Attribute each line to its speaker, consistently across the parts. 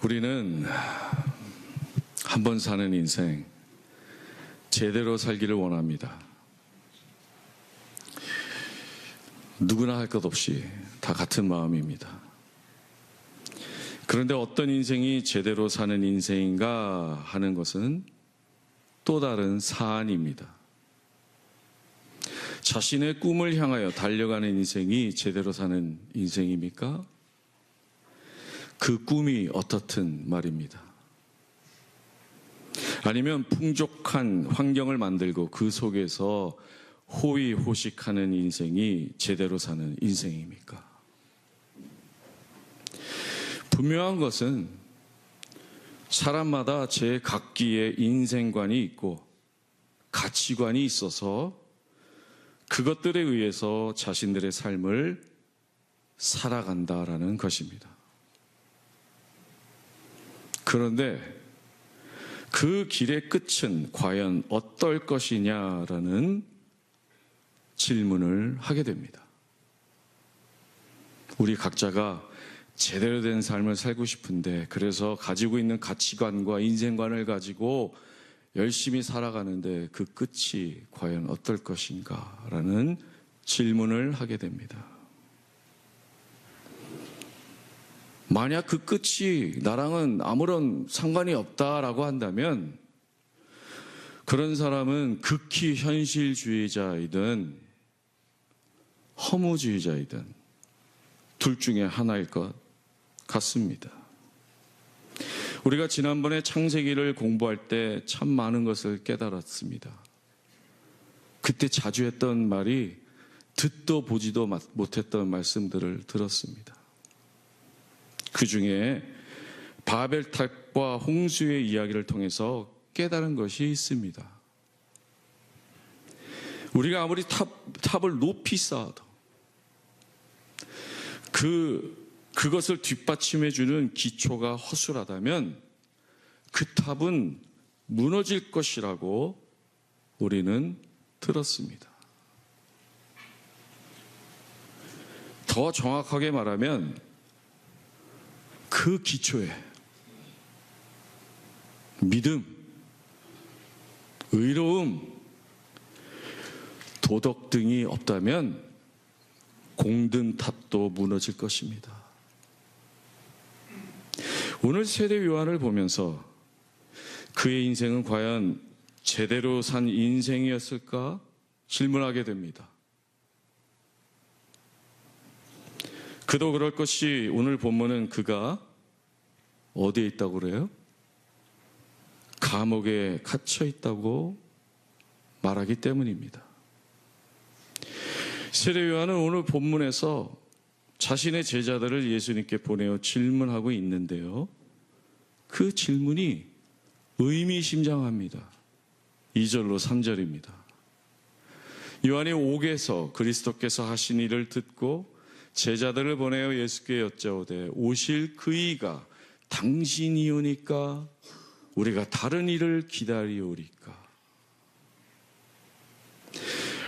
Speaker 1: 우리는 한 번 사는 인생 제대로 살기를 원합니다. 누구나 할 것 없이 다 같은 마음입니다. 그런데 어떤 인생이 제대로 사는 인생인가 하는 것은 또 다른 사안입니다. 자신의 꿈을 향하여 달려가는 인생이 제대로 사는 인생입니까? 그 꿈이 어떻든 말입니다. 아니면 풍족한 환경을 만들고 그 속에서 호의호식하는 인생이 제대로 사는 인생입니까? 분명한 것은 사람마다 제 각기의 인생관이 있고 가치관이 있어서 그것들에 의해서 자신들의 삶을 살아간다라는 것입니다. 그런데 그 길의 끝은 과연 어떨 것이냐라는 질문을 하게 됩니다. 우리 각자가 제대로 된 삶을 살고 싶은데, 그래서 가지고 있는 가치관과 인생관을 가지고 열심히 살아가는데 그 끝이 과연 어떨 것인가라는 질문을 하게 됩니다. 만약 그 끝이 나랑은 아무런 상관이 없다라고 한다면 그런 사람은 극히 현실주의자이든 허무주의자이든 둘 중에 하나일 것 같습니다. 우리가 지난번에 창세기를 공부할 때 참 많은 것을 깨달았습니다. 그때 자주 했던 말이 듣도 보지도 못했던 말씀들을 들었습니다. 그 중에 바벨탑과 홍수의 이야기를 통해서 깨달은 것이 있습니다. 우리가 아무리 탑을 높이 쌓아도 그것을 뒷받침해주는 기초가 허술하다면 그 탑은 무너질 것이라고 우리는 들었습니다. 더 정확하게 말하면 그 기초에 믿음, 의로움, 도덕 등이 없다면 공든 탑도 무너질 것입니다. 오늘 세례 요한을 보면서 그의 인생은 과연 제대로 산 인생이었을까 질문하게 됩니다. 그도 그럴 것이 오늘 본문은 그가 어디에 있다고 그래요? 감옥에 갇혀 있다고 말하기 때문입니다. 세례 요한은 오늘 본문에서 자신의 제자들을 예수님께 보내어 질문하고 있는데요. 그 질문이 의미심장합니다. 2절로 3절입니다. 요한이 옥에서 그리스도께서 하신 일을 듣고 제자들을 보내어 예수께 여짜오되 오실 그이가 당신이오니까 우리가 다른 일을 기다리오리까.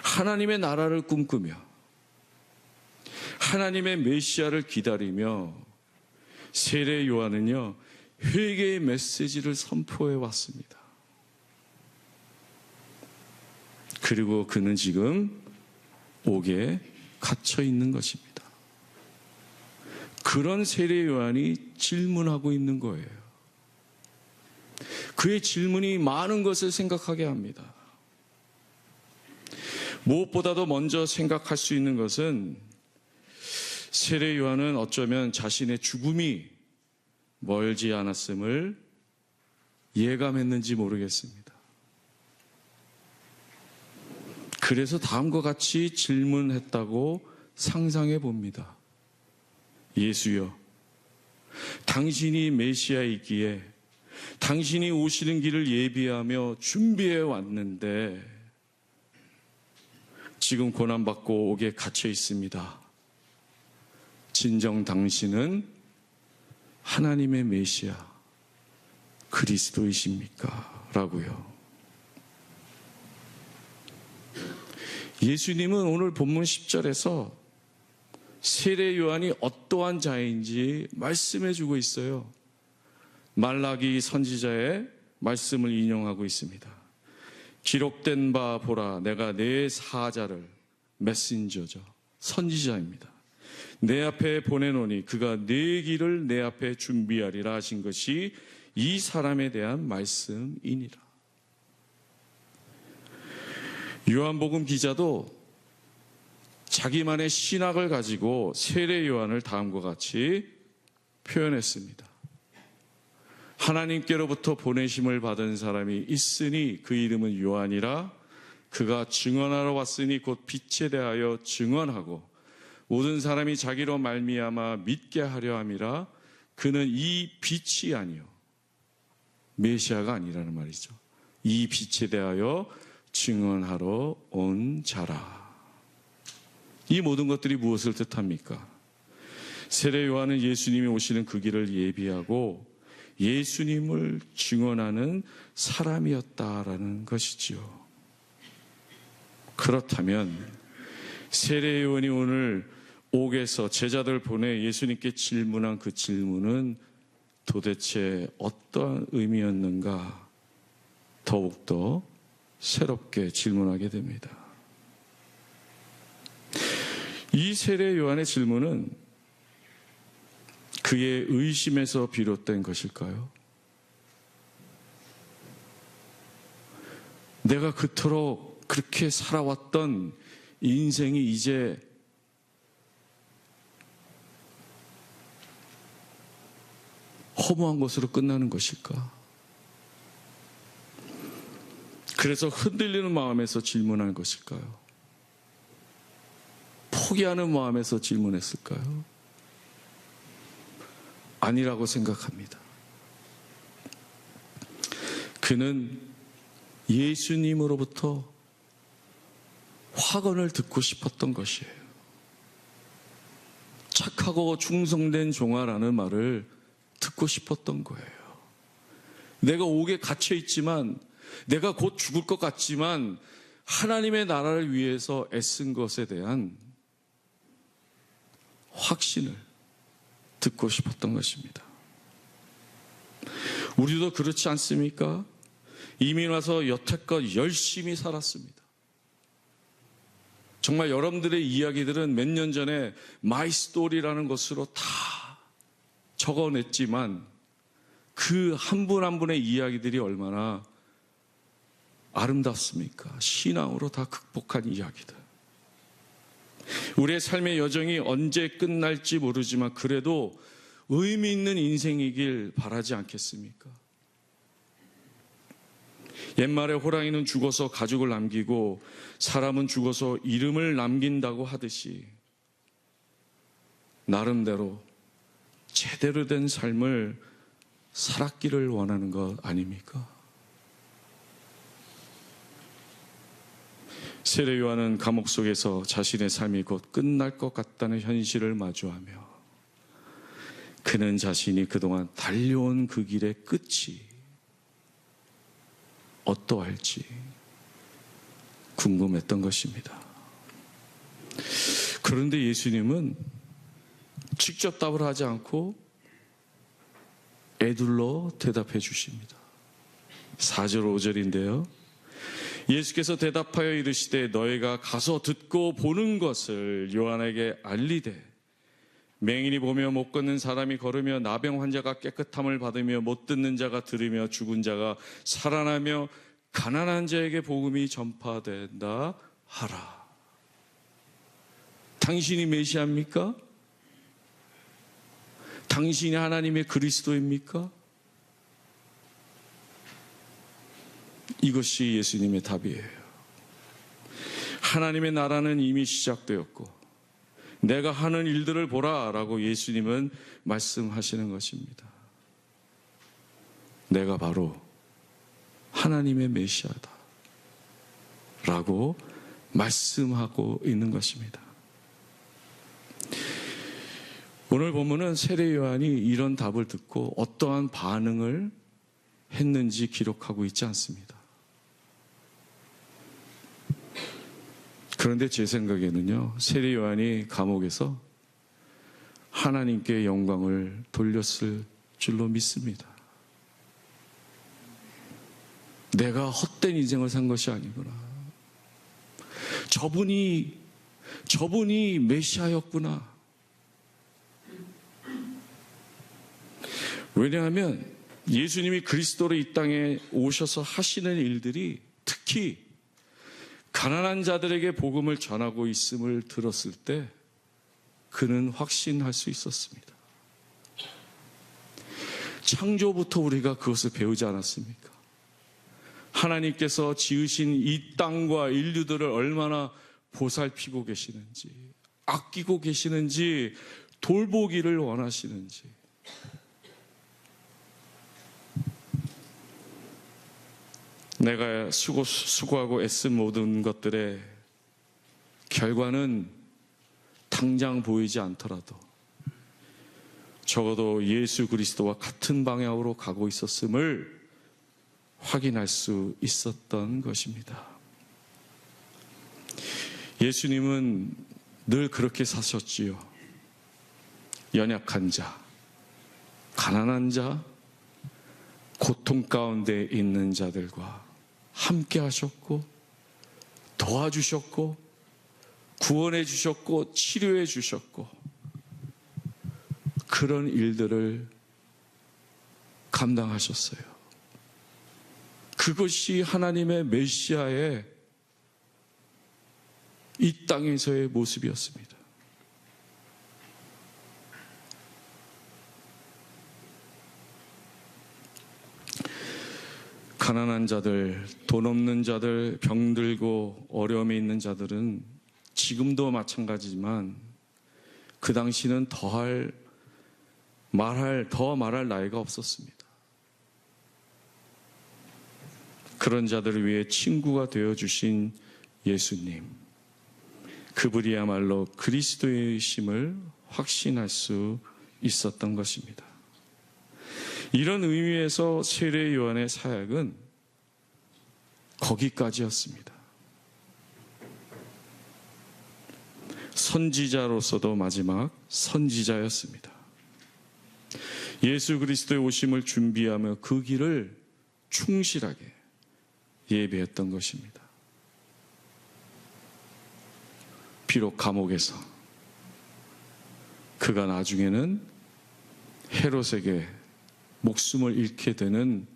Speaker 1: 하나님의 나라를 꿈꾸며 하나님의 메시아를 기다리며 세례 요한은요, 회개의 메시지를 선포해 왔습니다. 그리고 그는 지금 옥에 갇혀 있는 것입니다. 그런 세례 요한이 질문하고 있는 거예요. 그의 질문이 많은 것을 생각하게 합니다. 무엇보다도 먼저 생각할 수 있는 것은 세례 요한은 어쩌면 자신의 죽음이 멀지 않았음을 예감했는지 모르겠습니다. 그래서 다음과 같이 질문했다고 상상해 봅니다. 예수여, 당신이 메시아이기에 당신이 오시는 길을 예비하며 준비해 왔는데 지금 고난받고 옥에 갇혀 있습니다. 진정 당신은 하나님의 메시아 그리스도이십니까? 라고요. 예수님은 오늘 본문 10절에서 세례 요한이 어떠한 자인지 말씀해 주고 있어요. 말라기 선지자의 말씀을 인용하고 있습니다. 기록된 바 보라, 내가 내 사자를, 메신저죠, 선지자입니다, 내 앞에 보내노니 그가 내 길을 내 앞에 준비하리라 하신 것이 이 사람에 대한 말씀이니라. 요한복음 기자도 자기만의 신학을 가지고 세례 요한을 다음과 같이 표현했습니다. 하나님께로부터 보내심을 받은 사람이 있으니 그 이름은 요한이라. 그가 증언하러 왔으니 곧 빛에 대하여 증언하고 모든 사람이 자기로 말미암아 믿게 하려 함이라. 그는 이 빛이 아니요 메시아가 아니라는 말이죠. 이 빛에 대하여 증언하러 온 자라. 이 모든 것들이 무엇을 뜻합니까? 세례 요한은 예수님이 오시는 그 길을 예비하고 예수님을 증언하는 사람이었다라는 것이지요. 그렇다면 세례 요한이 오늘 옥에서 제자들 보내 예수님께 질문한 그 질문은 도대체 어떠한 의미였는가 더욱더 새롭게 질문하게 됩니다. 이 세례 요한의 질문은 그의 의심에서 비롯된 것일까요? 내가 그토록 그렇게 살아왔던 인생이 이제 허무한 것으로 끝나는 것일까? 그래서 흔들리는 마음에서 질문한 것일까요? 포기하는 마음에서 질문했을까요? 아니라고 생각합니다. 그는 예수님으로부터 확언을 듣고 싶었던 것이에요. 착하고 충성된 종아라는 말을 듣고 싶었던 거예요. 내가 옥에 갇혀 있지만, 내가 곧 죽을 것 같지만 하나님의 나라를 위해서 애쓴 것에 대한 확신을 듣고 싶었던 것입니다. 우리도 그렇지 않습니까? 이민 와서 여태껏 열심히 살았습니다. 정말 여러분들의 이야기들은 몇 년 전에 마이 스토리라는 것으로 다 적어냈지만 그 한 분 한 분의 이야기들이 얼마나 아름답습니까? 신앙으로 다 극복한 이야기들. 우리의 삶의 여정이 언제 끝날지 모르지만 그래도 의미 있는 인생이길 바라지 않겠습니까? 옛말에 호랑이는 죽어서 가죽을 남기고 사람은 죽어서 이름을 남긴다고 하듯이 나름대로 제대로 된 삶을 살았기를 원하는 것 아닙니까? 세례 요한은 감옥 속에서 자신의 삶이 곧 끝날 것 같다는 현실을 마주하며 그는 자신이 그동안 달려온 그 길의 끝이 어떠할지 궁금했던 것입니다. 그런데 예수님은 직접 답을 하지 않고 애둘러 대답해 주십니다. 4절 5절인데요. 예수께서 대답하여 이르시되 너희가 가서 듣고 보는 것을 요한에게 알리되 맹인이 보며 못 걷는 사람이 걸으며 나병 환자가 깨끗함을 받으며 못 듣는 자가 들으며 죽은 자가 살아나며 가난한 자에게 복음이 전파된다 하라. 당신이 메시아입니까? 당신이 하나님의 그리스도입니까? 이것이 예수님의 답이에요. 하나님의 나라는 이미 시작되었고 내가 하는 일들을 보라 라고 예수님은 말씀하시는 것입니다. 내가 바로 하나님의 메시아다 라고 말씀하고 있는 것입니다. 오늘 본문은 세례 요한이 이런 답을 듣고 어떠한 반응을 했는지 기록하고 있지 않습니다. 그런데 제 생각에는요, 세례 요한이 감옥에서 하나님께 영광을 돌렸을 줄로 믿습니다. 내가 헛된 인생을 산 것이 아니구나. 저분이 메시아였구나. 왜냐하면 예수님이 그리스도로 이 땅에 오셔서 하시는 일들이 특히 가난한 자들에게 복음을 전하고 있음을 들었을 때 그는 확신할 수 있었습니다. 창조부터 우리가 그것을 배우지 않았습니까? 하나님께서 지으신 이 땅과 인류들을 얼마나 보살피고 계시는지, 아끼고 계시는지, 돌보기를 원하시는지. 내가 수고하고 애쓴 모든 것들의 결과는 당장 보이지 않더라도 적어도 예수 그리스도와 같은 방향으로 가고 있었음을 확인할 수 있었던 것입니다. 예수님은 늘 그렇게 사셨지요. 연약한 자, 가난한 자, 고통 가운데 있는 자들과 함께 하셨고 도와주셨고 구원해 주셨고 치료해 주셨고 그런 일들을 감당하셨어요. 그것이 하나님의 메시아의 이 땅에서의 모습이었습니다. 가난한 자들, 돈 없는 자들, 병들고 어려움에 있는 자들은 지금도 마찬가지지만 그 당시는 더 말할 나이가 없었습니다. 그런 자들을 위해 친구가 되어주신 예수님, 그분이야말로 그리스도의 심을 확신할 수 있었던 것입니다. 이런 의미에서 세례 요한의 사역은 거기까지였습니다. 선지자로서도 마지막 선지자였습니다. 예수 그리스도의 오심을 준비하며 그 길을 충실하게 예배했던 것입니다. 비록 감옥에서 그가 나중에는 헤롯에게 목숨을 잃게 되는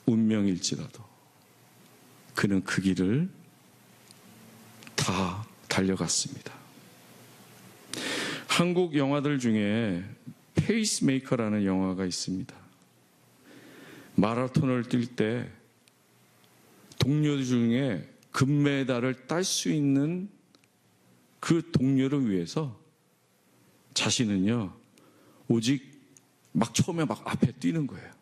Speaker 1: 운명일지라도 그는 그 길을 다 달려갔습니다. 한국 영화들 중에 페이스메이커라는 영화가 있습니다. 마라톤을 뛸 때 동료 중에 금메달을 딸 수 있는 그 동료를 위해서 자신은요 오직 처음에 앞에 뛰는 거예요.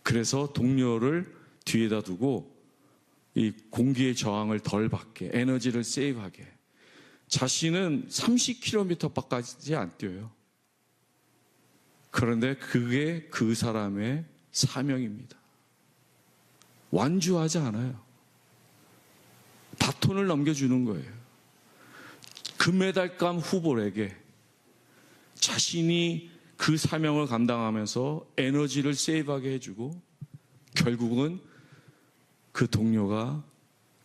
Speaker 1: 그래서 동료를 뒤에다 두고 이 공기의 저항을 덜 받게, 에너지를 세이브하게. 자신은 30km밖에 안 뛰어요. 그런데 그게 그 사람의 사명입니다. 완주하지 않아요. 바톤을 넘겨주는 거예요. 금메달감 후보에게 자신이 그 사명을 감당하면서 에너지를 세이브하게 해주고 결국은 그 동료가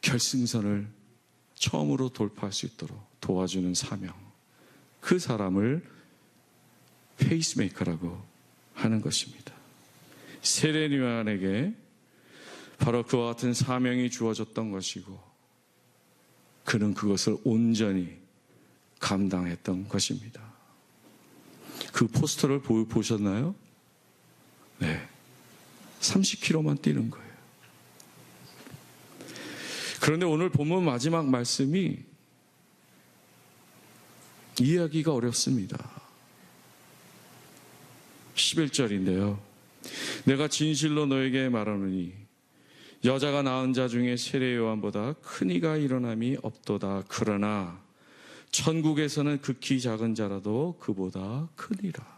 Speaker 1: 결승선을 처음으로 돌파할 수 있도록 도와주는 사명. 그 사람을 페이스메이커라고 하는 것입니다. 세례 요한에게 바로 그와 같은 사명이 주어졌던 것이고 그는 그것을 온전히 감당했던 것입니다. 그 포스터를 보셨나요? 네. 30km만 뛰는 거예요. 그런데 오늘 본문 마지막 말씀이 이해하기가 어렵습니다. 11절인데요. 내가 진실로 너에게 말하노니 여자가 낳은 자 중에 세례 요한보다 큰 이가 일어남이 없도다. 그러나 천국에서는 극히 작은 자라도 그보다 크니라.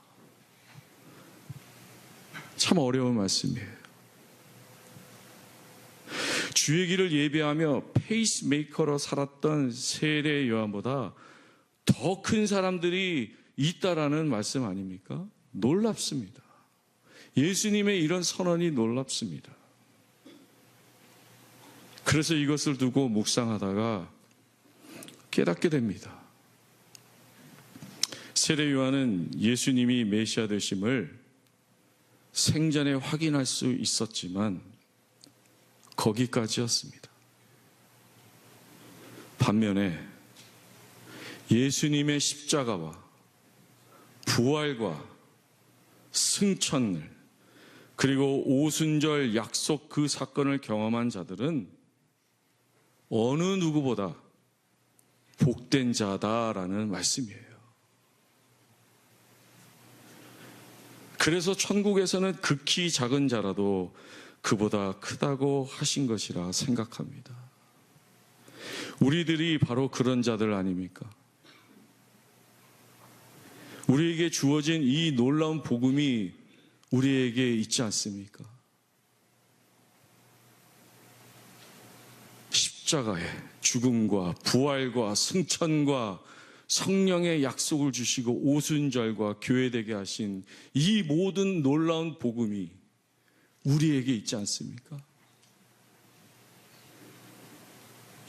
Speaker 1: 참 어려운 말씀이에요. 주의 길을 예배하며 페이스메이커로 살았던 세례 요한보다 더 큰 사람들이 있다라는 말씀 아닙니까? 놀랍습니다. 예수님의 이런 선언이 놀랍습니다. 그래서 이것을 두고 묵상하다가 깨닫게 됩니다. 세례 요한은 예수님이 메시아 되심을 생전에 확인할 수 있었지만 거기까지였습니다. 반면에 예수님의 십자가와 부활과 승천을 그리고 오순절 약속 그 사건을 경험한 자들은 어느 누구보다 복된 자다라는 말씀이에요. 그래서 천국에서는 극히 작은 자라도 그보다 크다고 하신 것이라 생각합니다. 우리들이 바로 그런 자들 아닙니까? 우리에게 주어진 이 놀라운 복음이 우리에게 있지 않습니까? 십자가의 죽음과 부활과 승천과 성령의 약속을 주시고 오순절과 교회되게 하신 이 모든 놀라운 복음이 우리에게 있지 않습니까?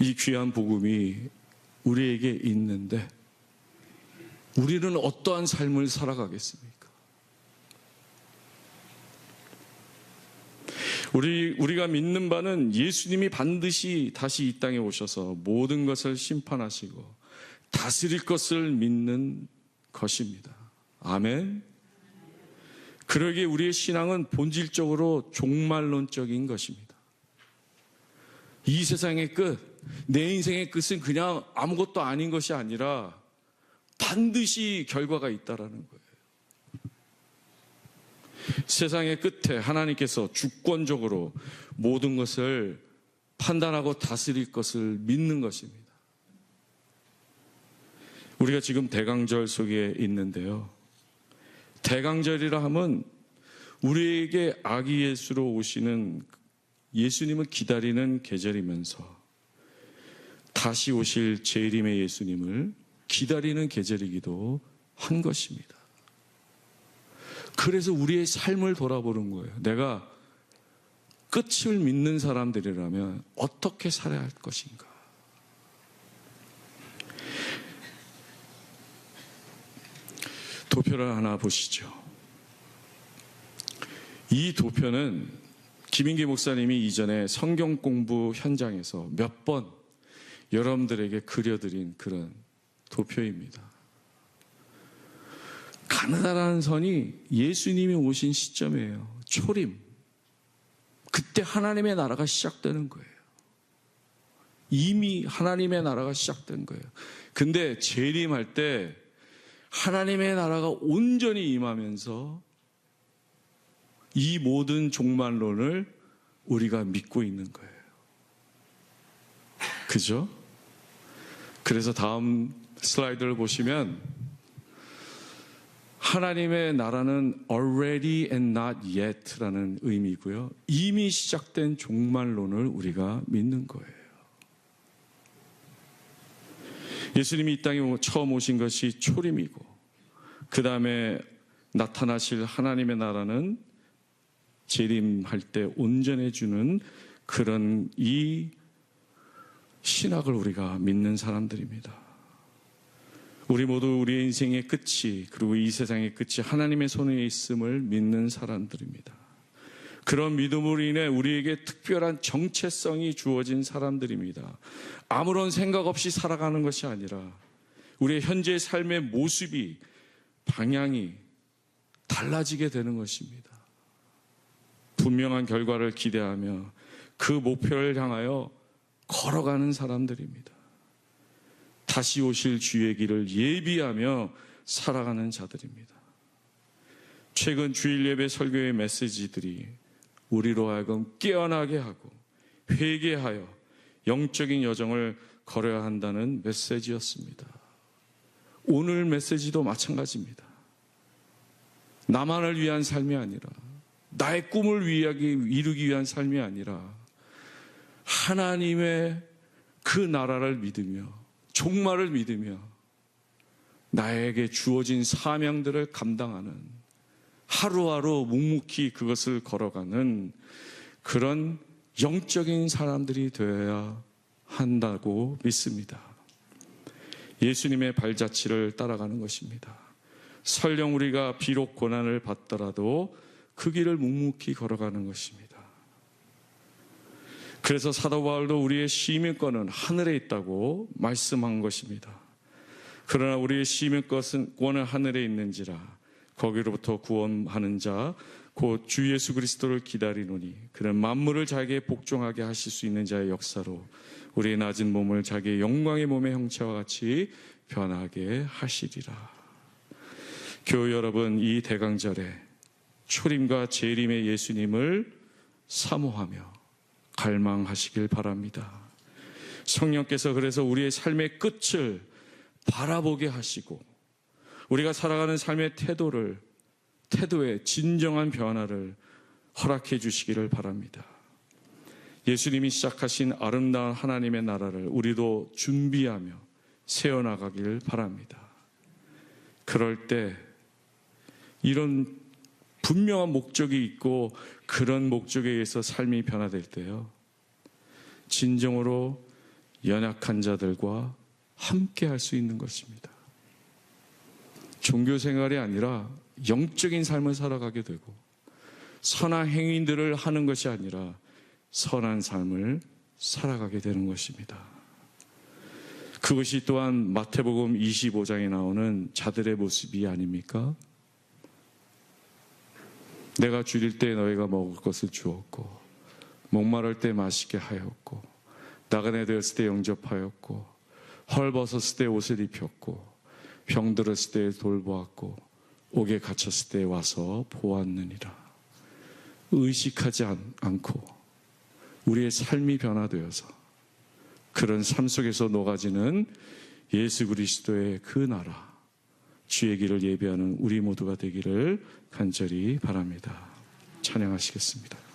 Speaker 1: 이 귀한 복음이 우리에게 있는데 우리는 어떠한 삶을 살아가겠습니까? 우리가 믿는 바는 예수님이 반드시 다시 이 땅에 오셔서 모든 것을 심판하시고 다스릴 것을 믿는 것입니다. 아멘. 그러기에 우리의 신앙은 본질적으로 종말론적인 것입니다. 이 세상의 끝, 내 인생의 끝은 그냥 아무것도 아닌 것이 아니라 반드시 결과가 있다라는 거예요. 세상의 끝에 하나님께서 주권적으로 모든 것을 판단하고 다스릴 것을 믿는 것입니다. 우리가 지금 대강절 속에 있는데요. 대강절이라 하면 우리에게 아기 예수로 오시는 예수님을 기다리는 계절이면서 다시 오실 재림의 예수님을 기다리는 계절이기도 한 것입니다. 그래서 우리의 삶을 돌아보는 거예요. 내가 끝을 믿는 사람들이라면 어떻게 살아야 할 것인가? 도표를 하나 보시죠. 이 도표는 김인기 목사님이 이전에 성경 공부 현장에서 몇 번 여러분들에게 그려드린 그런 도표입니다. 가느다라는 선이 예수님이 오신 시점이에요. 초림. 그때 하나님의 나라가 시작되는 거예요. 이미 하나님의 나라가 시작된 거예요. 근데 재림할 때 하나님의 나라가 온전히 임하면서 이 모든 종말론을 우리가 믿고 있는 거예요. 그죠? 그래서 다음 슬라이드를 보시면 하나님의 나라는 already and not yet라는 의미고요. 이미 시작된 종말론을 우리가 믿는 거예요. 예수님이 이 땅에 처음 오신 것이 초림이고 그 다음에 나타나실 하나님의 나라는 재림할 때 온전해주는 그런 이 신학을 우리가 믿는 사람들입니다. 우리 모두 우리의 인생의 끝이 그리고 이 세상의 끝이 하나님의 손에 있음을 믿는 사람들입니다. 그런 믿음으로 인해 우리에게 특별한 정체성이 주어진 사람들입니다. 아무런 생각 없이 살아가는 것이 아니라 우리의 현재의 삶의 모습이 방향이 달라지게 되는 것입니다. 분명한 결과를 기대하며 그 목표를 향하여 걸어가는 사람들입니다. 다시 오실 주의 길을 예비하며 살아가는 자들입니다. 최근 주일 예배 설교의 메시지들이 우리로 하여금 깨어나게 하고 회개하여 영적인 여정을 걸어야 한다는 메시지였습니다. 오늘 메시지도 마찬가지입니다. 나만을 위한 삶이 아니라 나의 꿈을 이루기 위한 삶이 아니라 하나님의 그 나라를 믿으며 종말을 믿으며 나에게 주어진 사명들을 감당하는 하루하루 묵묵히 그것을 걸어가는 그런 영적인 사람들이 되어야 한다고 믿습니다. 예수님의 발자취를 따라가는 것입니다. 설령 우리가 비록 고난을 받더라도 그 길을 묵묵히 걸어가는 것입니다. 그래서 사도 바울도 우리의 시민권은 하늘에 있다고 말씀한 것입니다. 그러나 우리의 시민권은 하늘에 있는지라 거기로부터 구원하는 자 곧 주 예수 그리스도를 기다리노니 그는 만물을 자기에게 복종하게 하실 수 있는 자의 역사로 우리의 낮은 몸을 자기의 영광의 몸의 형체와 같이 변하게 하시리라. 교회 여러분, 이 대강절에 초림과 재림의 예수님을 사모하며 갈망하시길 바랍니다. 성령께서 그래서 우리의 삶의 끝을 바라보게 하시고 우리가 살아가는 삶의 태도의 진정한 변화를 허락해 주시기를 바랍니다. 예수님이 시작하신 아름다운 하나님의 나라를 우리도 준비하며 세워나가길 바랍니다. 그럴 때 이런 분명한 목적이 있고 그런 목적에 의해서 삶이 변화될 때요, 진정으로 연약한 자들과 함께 할 수 있는 것입니다. 종교 생활이 아니라 영적인 삶을 살아가게 되고 선한 행위들을 하는 것이 아니라 선한 삶을 살아가게 되는 것입니다. 그것이 또한 마태복음 25장에 나오는 자들의 모습이 아닙니까? 내가 줄일 때 너희가 먹을 것을 주었고 목마를 때 마시게 하였고 나그네 되었을 때 영접하였고 헐벗었을 때 옷을 입혔고 병들었을 때 돌보았고 옥에 갇혔을 때 와서 보았느니라. 의식하지 않고 우리의 삶이 변화되어서 그런 삶 속에서 녹아지는 예수 그리스도의 그 나라, 주의 길을 예배하는 우리 모두가 되기를 간절히 바랍니다. 찬양하시겠습니다.